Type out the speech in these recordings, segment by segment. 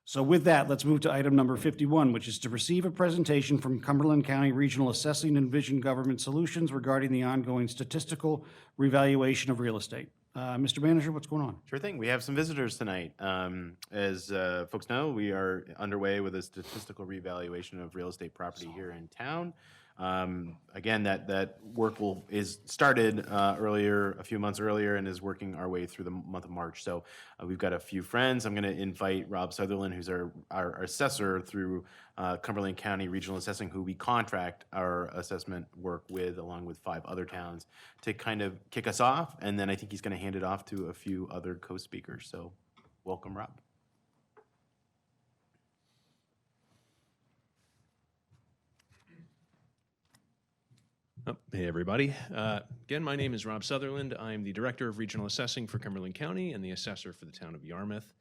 So with that, let's move to item number 51, which is to receive a presentation from Cumberland County Regional Assessing and Vision Government Solutions regarding the ongoing statistical revaluation of real estate. Mr. Manager, what's going on? Sure thing. We have some visitors tonight. As folks know, we are underway with a statistical revaluation of real estate property here in town. Again, that work is started a few months earlier, and is working our way through the month of March. So we've got a few friends. I'm going to invite Rob Sutherland, who's our assessor through Cumberland County Regional Assessing, who we contract our assessment work with, along with 5 other towns, to kind of kick us off. And then I think he's going to hand it off to a few other co-speakers. So welcome, Rob. Hey, everybody. Again, my name is Rob Sutherland. I'm the Director of Regional Assessing for Cumberland County and the Assessor for the town of Yarmouth.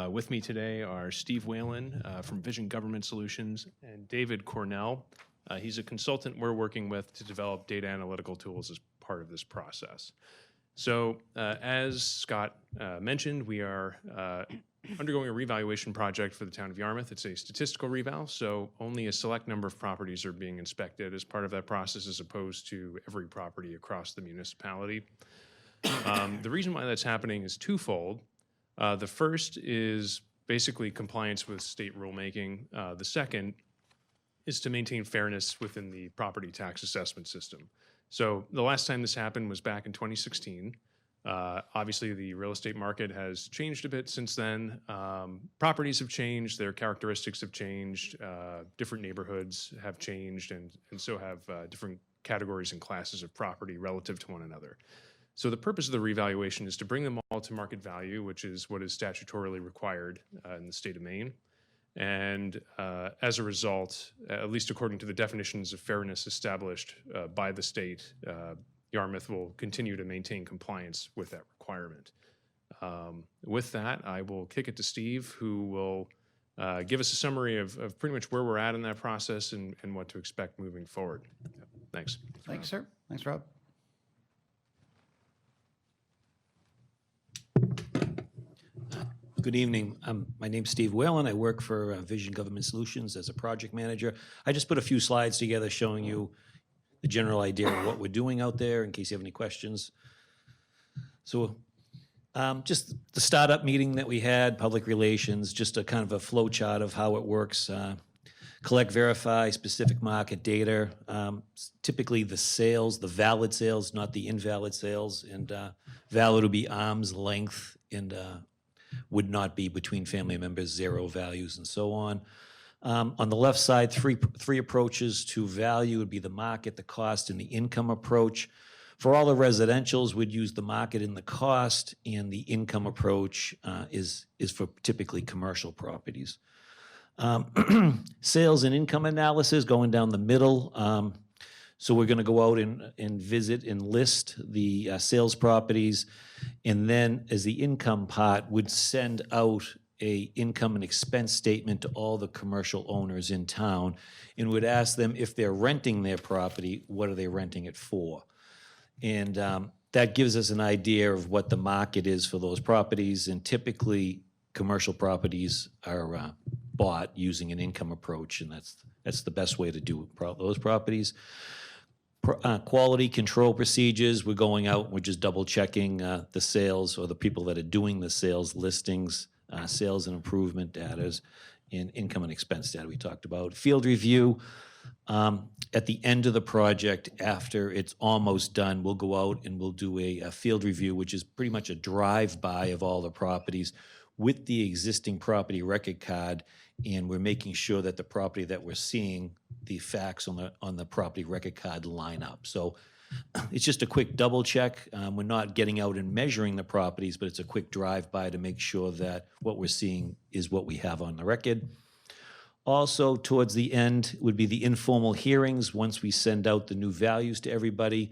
With me today are Steve Whalen from Vision Government Solutions and David Cornell. He's a consultant we're working with to develop data analytical tools as part of this process. So as Scott mentioned, we are undergoing a revaluation project for the town of Yarmouth. It's a statistical reval, so only a select number of properties are being inspected as part of that process, as opposed to every property across the municipality. The reason why that's happening is twofold. The first is basically compliance with state rulemaking. The second is to maintain fairness within the property tax assessment system. So the last time this happened was back in 2016. Obviously, the real estate market has changed a bit since then. Properties have changed, their characteristics have changed, different neighborhoods have changed, and so have different categories and classes of property relative to one another. So the purpose of the revaluation is to bring them all to market value, which is what is statutorily required in the state of Maine. And as a result, at least according to the definitions of fairness established by the state, Yarmouth will continue to maintain compliance with that requirement. With that, I will kick it to Steve, who will give us a summary of pretty much where we're at in that process and what to expect moving forward. Thanks. Thanks, sir. Thanks, Rob. Good evening. My name's Steve Whalen. I work for Vision Government Solutions as a project manager. I just put a few slides together showing you the general idea of what we're doing out there in case you have any questions. So just the startup meeting that we had, public relations, just a kind of a flow chart of how it works. Collect, verify specific market data, typically the sales, the valid sales, not the invalid sales, and valid would be arm's length and would not be between family members, 0 values, and so on. On the left side, three approaches to value would be the market, the cost, and the income approach. For all the residentials, we'd use the market and the cost, and the income approach is for typically commercial properties. Sales and income analysis going down the middle. So we're going to go out and visit and list the sales properties, and then as the income part, would send out a income and expense statement to all the commercial owners in town and would ask them if they're renting their property, what are they renting it for? And that gives us an idea of what the market is for those properties, and typically commercial properties are bought using an income approach, and that's the best way to do those properties. Quality control procedures, we're going out and we're just double checking the sales, or the people that are doing the sales listings, sales and improvement data, and income and expense data we talked about. Field review, at the end of the project, after it's almost done, we'll go out and we'll do a field review, which is pretty much a drive-by of all the properties with the existing property record card, and we're making sure that the property that we're seeing, the facts on the property record card line up. So it's just a quick double check. We're not getting out and measuring the properties, but it's a quick drive-by to make sure that what we're seeing is what we have on the record. Also, towards the end would be the informal hearings. Once we send out the new values to everybody,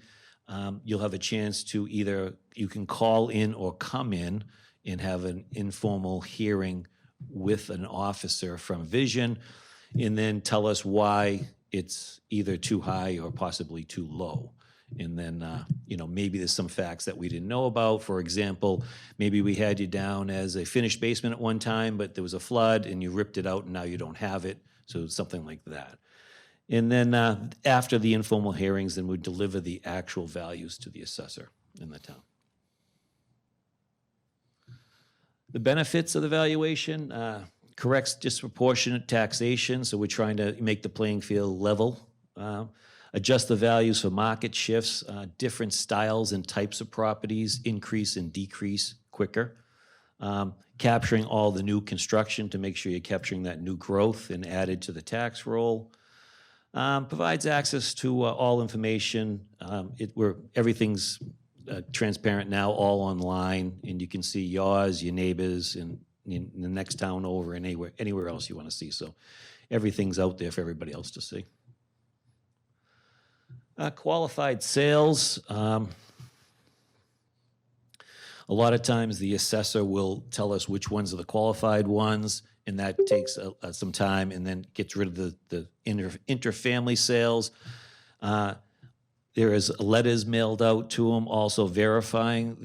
you'll have a chance to you can call in or come in and have an informal hearing with an officer from Vision, and then tell us why it's either too high or possibly too low. And then, maybe there's some facts that we didn't know about. For example, maybe we had you down as a finished basement at one time, but there was a flood and you ripped it out and now you don't have it. So something like that. And then after the informal hearings, then we deliver the actual values to the assessor in the town. The benefits of the valuation, corrects disproportionate taxation, so we're trying to make the playing field level. Adjust the values for market shifts, different styles and types of properties increase and decrease quicker. Capturing all the new construction to make sure you're capturing that new growth and added to the tax roll. Provides access to all information. Everything's transparent now, all online, and you can see yours, your neighbors, and in the next town over, and anywhere else you want to see. So everything's out there for everybody else to see. Qualified sales. A lot of times the assessor will tell us which ones are the qualified ones, and that takes some time, and then gets rid of the interfamily sales. There is letters mailed out to them also verifying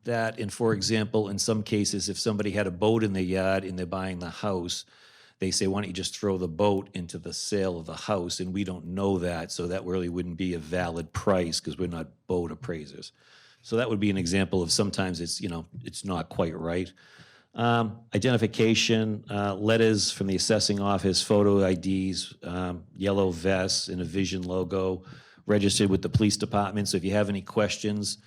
that. And for example, in some cases, if somebody had a boat in their yard and they're buying the house, they say, why don't you just throw the boat into the sale of the house? And we don't know that, so that really wouldn't be a valid price because we're not boat appraisers. So that would be an example of sometimes it's not quite right. Identification, letters from the assessing office, photo IDs, yellow vests, and a vision logo, registered with the police department. So if you have any questions,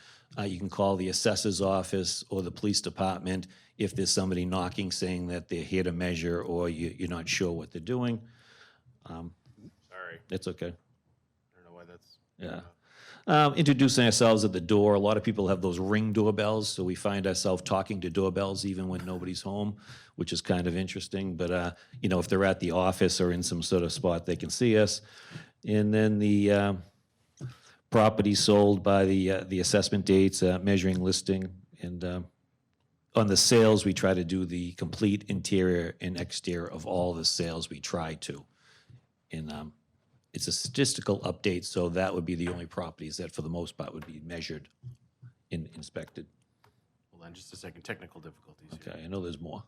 you can call the assessor's office or the police department if there's somebody knocking saying that they're here to measure or you're not sure what they're doing. Sorry, That's okay. I don't know why that's. Yeah. Introducing ourselves at the door. A lot of people have those Ring doorbells, so we find ourselves talking to doorbells even when nobody's home, which is kind of interesting. But, if they're at the office or in some sort of spot, they can see us. And then the property sold by the assessment dates, measuring, listing, and on the sales, we try to do the complete interior and exterior of all the sales we try to. And it's a statistical update, so that would be the only properties that, for the most part, would be measured and inspected. Hold on just a second. Technical difficulties here. Okay, I know there's more.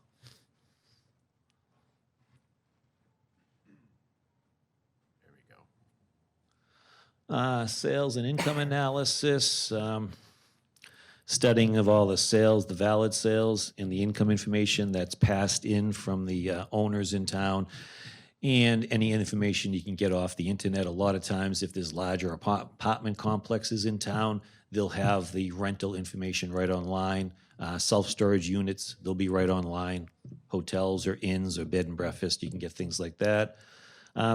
There we go. Sales and income analysis, studying of all the sales, the valid sales, and the income information that's passed in from the owners in town, and any information you can get off the internet. A lot of times, if there's larger apartment complexes in town, they'll have the rental information right online. Self-storage units, they'll be right online. Hotels or inns or bed and breakfast, you can get things like that.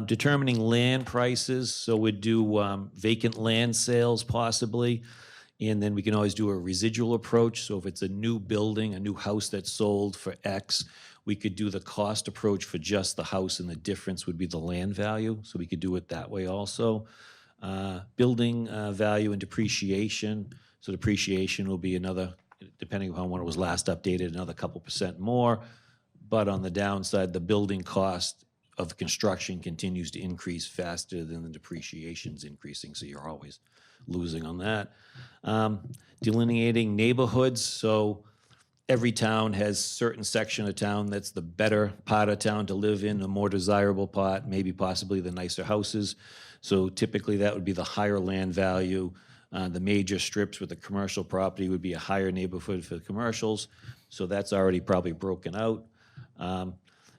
Determining land prices, so we'd do vacant land sales possibly, and then we can always do a residual approach. So if it's a new building, a new house that's sold for X, we could do the cost approach for just the house, and the difference would be the land value. So we could do it that way also. Building value and depreciation. So depreciation will be another, depending upon when it was last updated, another couple % more. But on the downside, the building cost of construction continues to increase faster than the depreciation's increasing, so you're always losing on that. Delineating neighborhoods, so every town has certain section of town that's the better part of town to live in, a more desirable part, maybe possibly the nicer houses. So typically that would be the higher land value. The major strips with the commercial property would be a higher neighborhood for the commercials, so that's already probably broken out.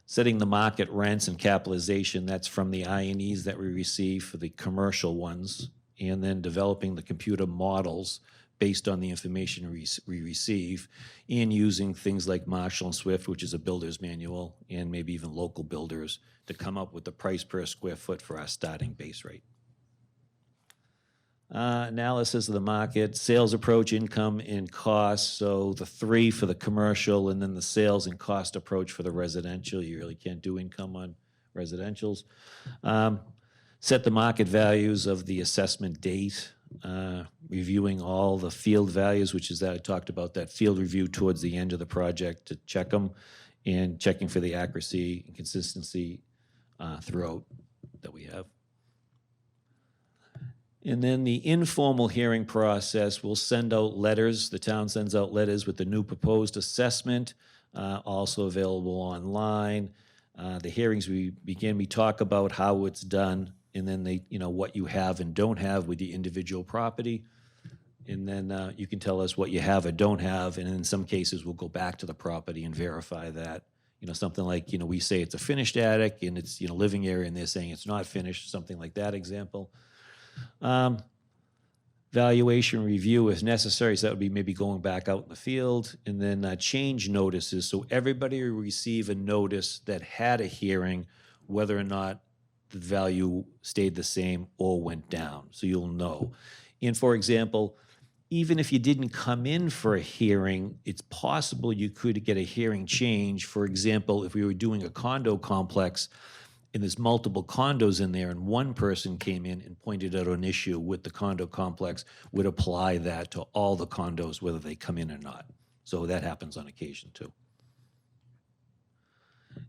Setting the market rents and capitalization, that's from the I&Es that we receive for the commercial ones, and then developing the computer models based on the information we receive, and using things like Marshall and Swift, which is a builder's manual, and maybe even local builders to come up with the price per square foot for our starting base rate. Analysis of the market, sales approach, income, and cost. So the 3 for the commercial, and then the sales and cost approach for the residential. You really can't do income on residentials. Set the market values of the assessment date. Reviewing all the field values, which is that I talked about, that field review towards the end of the project to check them, and checking for the accuracy and consistency throughout that we have. And then the informal hearing process, we'll send out letters. The town sends out letters with the new proposed assessment, also available online. The hearings we begin, we talk about how it's done, and then what you have and don't have with the individual property. And then you can tell us what you have or don't have, and in some cases, we'll go back to the property and verify that. Something like, we say it's a finished attic and it's, living area, and they're saying it's not finished, something like that example. Valuation review if necessary, so that would be maybe going back out in the field. And then change notices, so everybody will receive a notice that had a hearing, whether or not the value stayed the same or went down, so you'll know. And for example, even if you didn't come in for a hearing, it's possible you could get a hearing change. For example, if we were doing a condo complex and there's multiple condos in there and one person came in and pointed out an issue with the condo complex, would apply that to all the condos, whether they come in or not. So that happens on occasion too.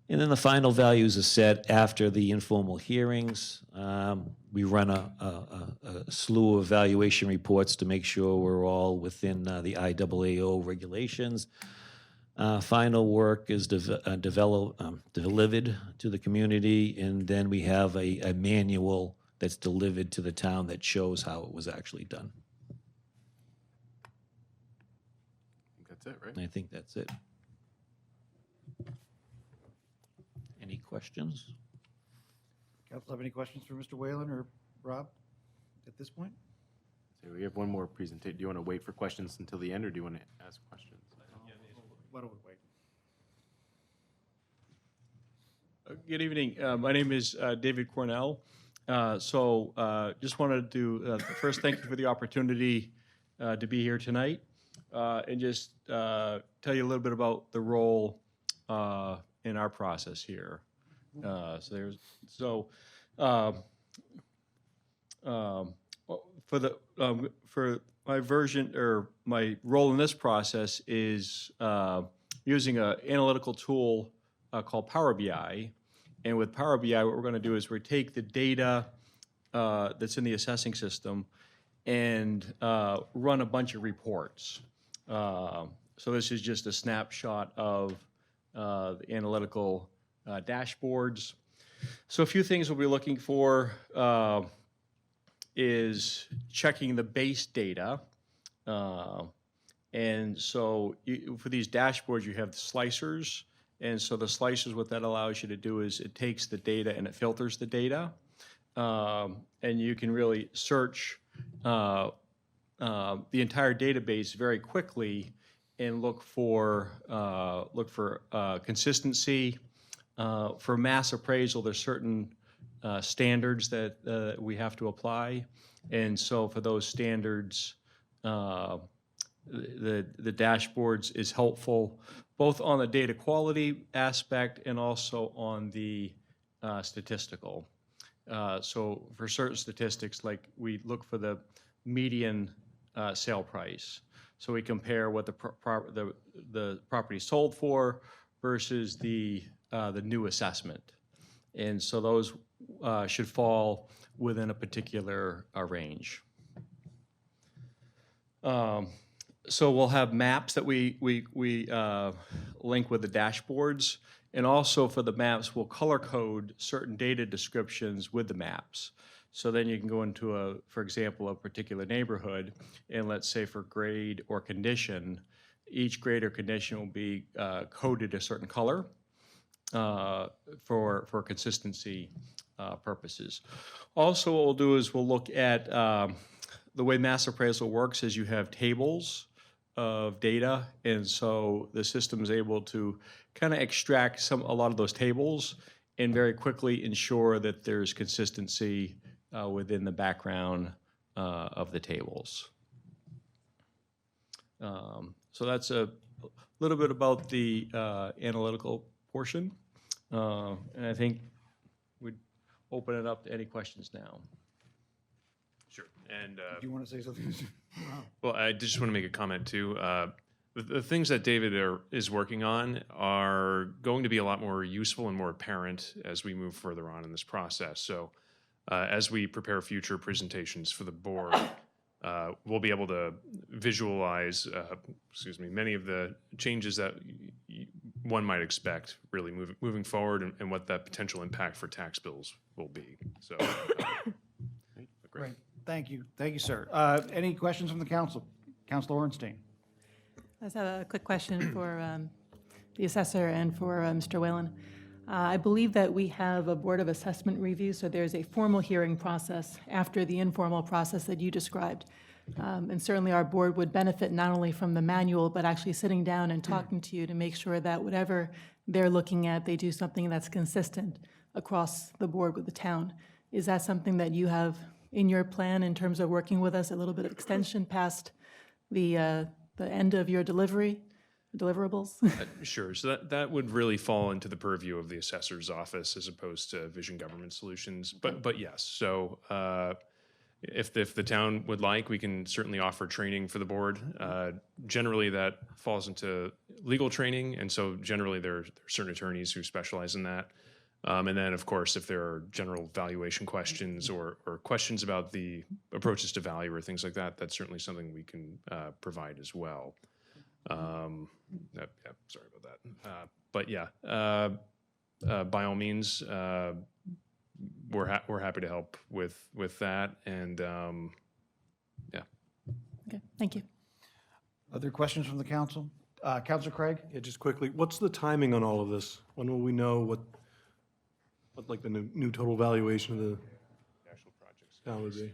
And then the final values are set after the informal hearings. We run a slew of evaluation reports to make sure we're all within the IAAO regulations. Final work is delivered to the community, and then we have a manual that's delivered to the town that shows how it was actually done. I think that's it, right? And I think that's it. Any questions? Council have any questions for Mr. Whalen or Rob at this point? So we have one more presentation. Do you want to wait for questions until the end, or do you want to ask questions? Why don't we wait? Good evening. My name is David Cornell. Just wanted to first thank you for the opportunity to be here tonight, and just tell you a little bit about the role in our process here. For my version, or my role in this process is using an analytical tool called Power BI. And with Power BI, what we're going to do is we take the data that's in the assessing system and run a bunch of reports. So this is just a snapshot of the analytical dashboards. So a few things we'll be looking for is checking the base data. And so for these dashboards, you have the slicers. And so the slicers, what that allows you to do is it takes the data and it filters the data. And you can really search the entire database very quickly and look for consistency. For mass appraisal, there's certain standards that we have to apply, and so for those standards, the dashboards is helpful both on the data quality aspect and also on the statistical. So for certain statistics, like we look for the median sale price. So we compare what the property sold for versus the new assessment. And so those should fall within a particular range. So we'll have maps that we link with the dashboards. And also for the maps, we'll color code certain data descriptions with the maps. So then you can go into, for example, a particular neighborhood, and let's say for grade or condition, each grade or condition will be coded a certain color for consistency purposes. Also, what we'll do is we'll look at the way mass appraisal works is you have tables of data, and so the system is able to kind of extract a lot of those tables and very quickly ensure that there's consistency within the background of the tables. So that's a little bit about the analytical portion, and I think we'd open it up to any questions now. Sure. And Do you want to say something? well, I just want to make a comment too. The things that David is working on are going to be a lot more useful and more apparent as we move further on in this process. So as we prepare future presentations for the board, we'll be able to visualize, many of the changes that one might expect really moving forward, and what that potential impact for tax bills will be. So, Great. Thank you. Thank you, sir. Any questions from the council? Councilor Ornstein. I just have a quick question for the assessor and for Mr. Whalen. I believe that we have a Board of Assessment review, so there's a formal hearing process after the informal process that you described. And certainly our board would benefit not only from the manual, but actually sitting down and talking to you to make sure that whatever they're looking at, they do something that's consistent across the board with the town. Is that something that you have in your plan in terms of working with us, a little bit of extension past the end of your deliverables? Sure. So that would really fall into the purview of the assessor's office as opposed to Vision Government Solutions. But yes, so if the town would like, we can certainly offer training for the board. Generally, that falls into legal training, and so generally there are certain attorneys who specialize in that. And then, of course, if there are general valuation questions or questions about the approaches to value or things like that, that's certainly something we can provide as well. Sorry about that. But yeah, by all means, we're happy to help with that, and yeah. Okay, thank you. Other questions from the council? Councilor Craig? Yeah, just quickly, what's the timing on all of this? When will we know what like the new total valuation of the Actual projects. town would be?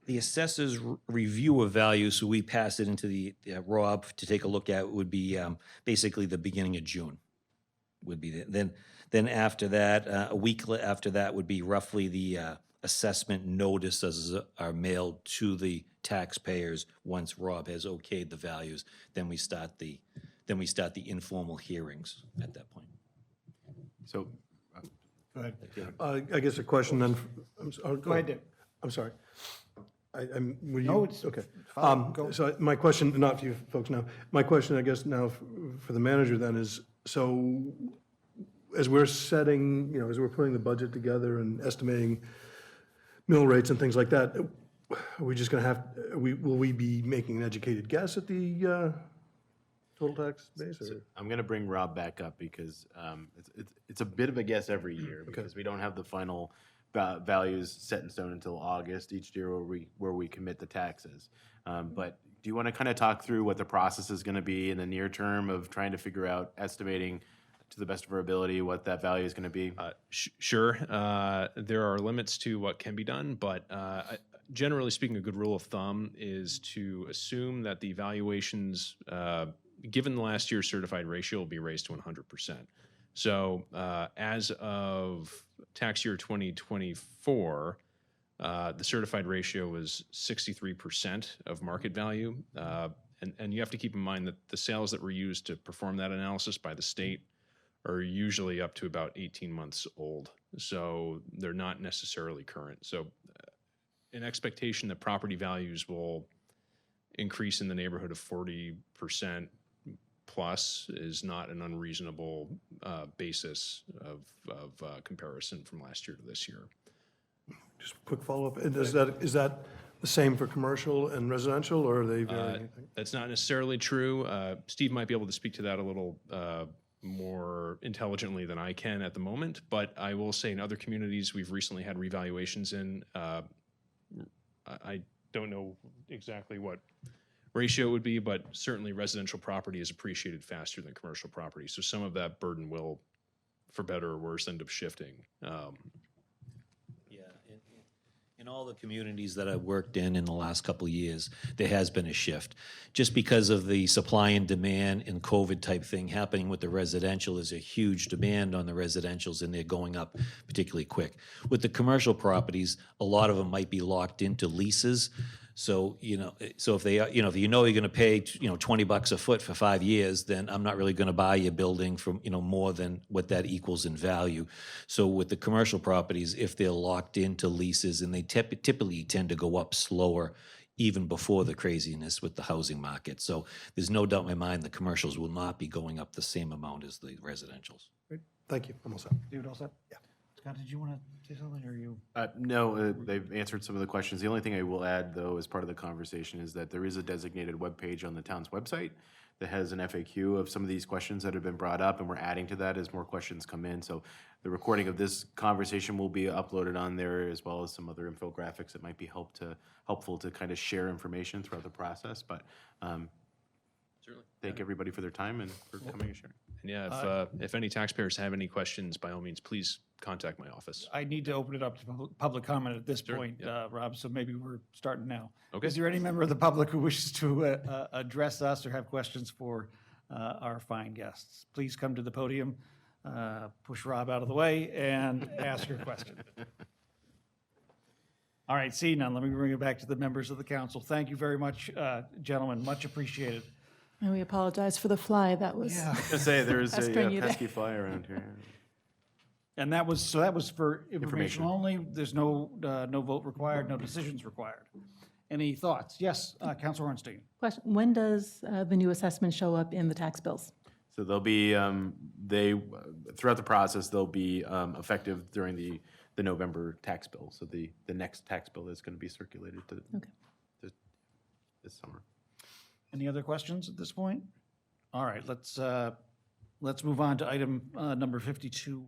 The assessor's review of value, so we pass it into the Rob to take a look at, would be basically the beginning of June. Would be then after that, a week after that would be roughly the assessment notices are mailed to the taxpayers once Rob has okayed the values. Then we start the informal hearings at that point. So, Go ahead. I guess a question then. Go ahead, Dick. I'm sorry. Were you? No, it's Okay. fine. Go. So my question, not to you folks now, my question, I guess now for the manager then is, so as we're setting, as we're putting the budget together and estimating mill rates and things like that, are we just going to have, will we be making an educated guess at the total tax base? Or? I'm going to bring Rob back up because it's a bit of a guess every year because we don't have the final values set in stone until August each year where we commit the taxes. But do you want to kind of talk through what the process is going to be in the near term of trying to figure out, estimating to the best of our ability what that value is going to be? Sure. There are limits to what can be done, but generally speaking, a good rule of thumb is to assume that the valuations, given the last year's certified ratio, will be raised to 100%. So as of tax year 2024, the certified ratio was 63% of market value. And you have to keep in mind that the sales that were used to perform that analysis by the state are usually up to about 18 months old. So they're not necessarily current. So an expectation that property values will increase in the neighborhood of 40% plus is not an unreasonable basis of comparison from last year to this year. Just a quick follow-up. And is that the same for commercial and residential, or are they varying? That's not necessarily true. Steve might be able to speak to that a little more intelligently than I can at the moment, but I will say in other communities we've recently had revaluations in. I don't know exactly what ratio it would be, but certainly residential property is appreciated faster than commercial property. So some of that burden will, for better or worse, end up shifting. Yeah, in all the communities that I've worked in the last couple of years, there has been a shift. Just because of the supply and demand and COVID type thing happening with the residential, there's a huge demand on the residentials and they're going up particularly quick. With the commercial properties, a lot of them might be locked into leases. So, so if they, if you're going to pay, $20 a foot for 5 years, then I'm not really going to buy your building for, more than what that equals in value. So with the commercial properties, if they're locked into leases, and they typically tend to go up slower even before the craziness with the housing market. So there's no doubt in my mind the commercials will not be going up the same amount as the residentials. Great. Thank you. I'm all set. David, all set? Yeah. Scott, did you want to say something, or you? No, they've answered some of the questions. The only thing I will add, though, as part of the conversation is that there is a designated webpage on the town's website that has an FAQ of some of these questions that have been brought up, and we're adding to that as more questions come in. So the recording of this conversation will be uploaded on there, as well as some other infographics that might be helpful to kind of share information throughout the process. But Certainly. thank everybody for their time and for coming and sharing. And yeah, if any taxpayers have any questions, by all means, please contact my office. I need to open it up to public comment at this point, Rob, so maybe we're starting now. Okay. Is there any member of the public who wishes to address us or have questions for our fine guests? Please come to the podium, push Rob out of the way, and ask your question. All right, seeing none, let me bring it back to the members of the council. Thank you very much, gentlemen, much appreciated. And we apologize for the fly. That was, I was gonna say, there's Pestering a you there. pesky fly around here. And that was for information only. There's no vote required, no decisions required. Any thoughts? Yes, Councilor Ornstein. question, when does the new assessment show up in the tax bills? So they'll be, throughout the process, they'll be effective during the November tax bill. So the next tax bill is going to be circulated to this summer. Any other questions at this point? All right, let's move on to item number 52.